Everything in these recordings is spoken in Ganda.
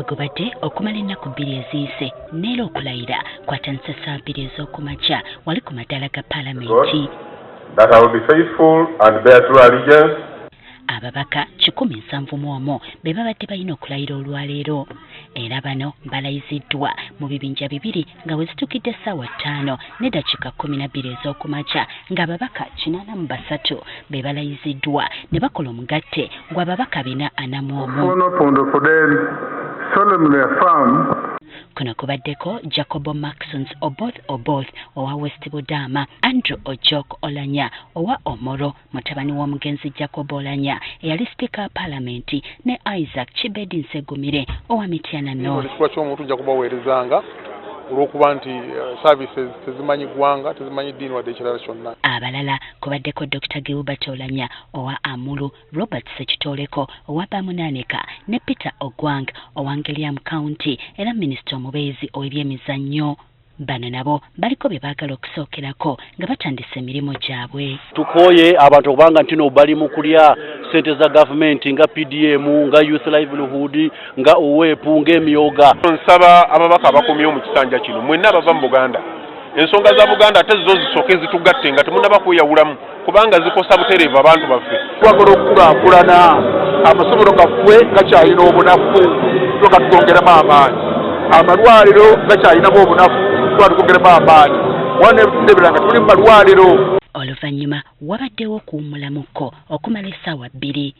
gubadde okumala ennaku 2 eziyise neera okulayira kwatanisa saa 2 ez'okumakya wali ku madaala ga paalamenti. That I will be faithful and bear true allegiance. Ababaka 171 be babadde balina okulayira olwaleero era bano balayiziddwa mu bibinja 2 nga bwe zitukidde ssaawa 5 ne dakiika 12 ez'okumakya ng'ababaka 83 be balayiziddwa ne bakola omugatte gw'ababaka 441. Kuno kubaddeko Jacobo Maxons Oboth owa West Budama, Andrew Ojok Olanya owa Omoro, mutabani w'omugenzi Jacob Olanya eyali Speaker wa Parliament, ne Isaac Chibedi Nsegumire owa Mityana North. olw'okuba nti services tezimanyi ggwanga tezimanyi ddiini wadde ekirala kyonna. Abalala kubaddeko Dr. Gilbert Olanya owa Amulu, Robert Sekitoleko owa Bamunaneka ne Peter Ogwang owa Ngeliam County era minisita omubeezi ow'ebyemizannyo. Bano nabo baliko bye baagala okusookerako nga batandise emirimu gyabwe. Tukoye abantu okubanga ntino bali mu kulya ssente za gavumenti nga PDM nga Youth Livelihood nga OWEP ng'emyoga. Nsaba ababaka abakomyewo mu kisanja kino mwenna abava mu Buganda ensonga za Buganda ate zo zisooke zitugatte nga temunnaba kweyawulamu kubanga zikosa butereevu abantu baffe. Twagala okukulaakulana amasomero gaffe gakyalina obunafu tuka twongeramu amaanyi amalwaliro gakyalinamu obunafu twatukongeremu amaanyi wane ebitebera tuli mu malwaliro. Oluvannyuma wabaddewo okuwummulamuko okumala essaawa 2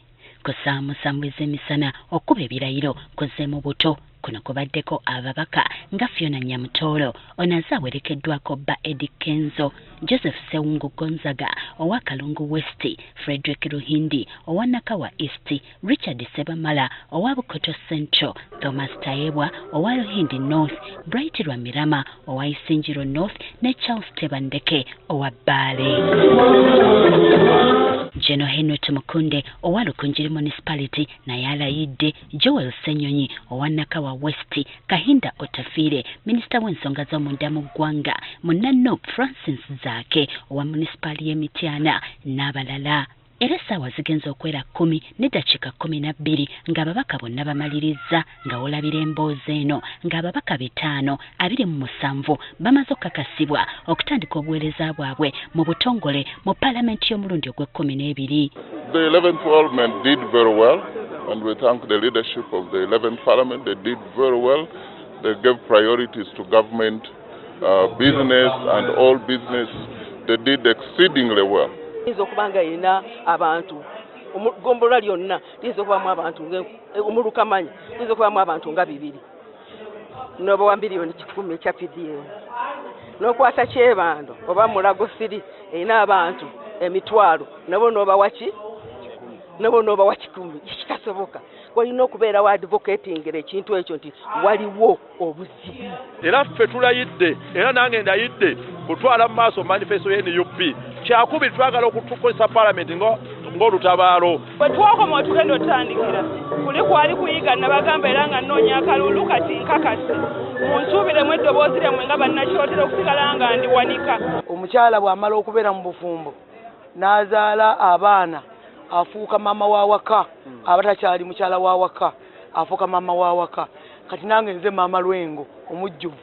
ku saa 7 ez'emisana okuba ebirayiro kuzzeemu buto. Kuno kubaddeko ababaka nga Fiona Nyamutoolo onaze awerekeddwako Ba Eddie Kenzo, Joseph Sewungu Gonzaga owa Kalungu West, Frederick Ruhindi owa Nakawa East, Richard Sebamala owa Bukoto Central, Thomas Taebwa owa Ruhindi North, Bright Rwamirama owa Isinjiro North ne Charles Tebandeke owa Bale. Jeno Henry Tumukunde owa Lukunjiri Municipality naye alayidde, Joel Senyonyi owa Nakawa West, Kahinda Otafire minisita w'ensonga z'omunda mu ggwanga, Munano Francis Zaake owa municipali y'Emityana n'abalala. Era essaawa zigenza okwera 10 ne dakiika 12 ng'ababaka bonna bamaliriza nga olabira emboozi eno ng'ababaka 5 27 bamaze okukakasibwa okutandika obuweereza bwabwe mu butongole mu paalamenti y'omulundi ogw'e12. The 11th Parliament did very well, and we thank the leadership of the 11th Parliament. They did very well. They gave priorities to government, business, and all business. They did exceedingly well. Okubanga ina abantu gombola lyonna lizokubamu abantu omulukamanyi lizokubamu abantu nga 2 nobo wa miliyoni 10 ekya PDM nokwata kyebando oba mulago siri ina abantu emitwalo nabo noba wachi nabo noba wa 10 kitasoboka walina okubeera wa advocating ekintu ekyo nti waliwo obuzibu. Era ffe tulayidde era nange ndayidde kutwala mu maaso manifesto y'NUP kyakubiri twagala okutukozesa Parliament ng'olutabaalo. Bwe twakoma otugenda otandikira kuli kwali kuyiga nabagamba era nga nnoonya akalulu kati nkakase munsuubiremu eddoboozi lyemmwe nga bannakyotera okusigala nga ndiwanika. Omukyala bw'amala okubeera mu bufumbo n'azaala abaana afuuka mama wa waka, abatakyali mukyala wa waka afuuka mama wa waka. Kati nange nze mama Lwengo omujjuvu.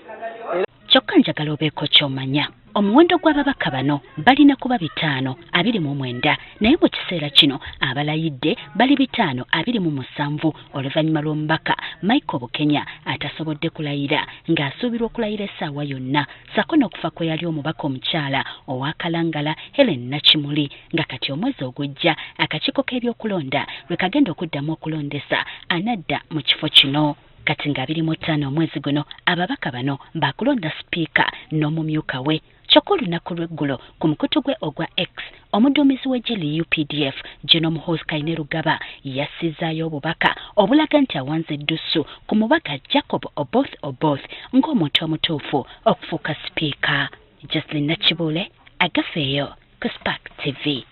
Kyokka njagala obeeko ky'omanya omuwendo gw'ababaka bano balina kuba 529 naye mu kiseera kino abalayidde bali 527 oluvannyuma lw'omubaka Michael Bukenya atasobodde kulayira ng'asuubirwa okulayira essaawa yonna sako n'okufa kwe yali omubaka omukyala owa Kalangala Helen Nakimuli nga kati omwezi ogujja akakiiko k'ebyokulonda lwe kagenda okuddamu okulondesa anadda mu kifo kino. Kati nga 25 omwezi guno ababaka bano bakulonda sipiika n'omumyuka we. Kyokka olunaku lw'eggulo ku mukutu gwe ogwa X omuduumizi w'eggye UPDF General Muhoozi Kainerugaba yassizaayo obubaka obulaga nti awanze eddusu ku mubaka Jacob Oboth ng'omuntu omutuufu okufuuka sipiika. Jocelyn Nakibule agafeeyo ku Spark TV.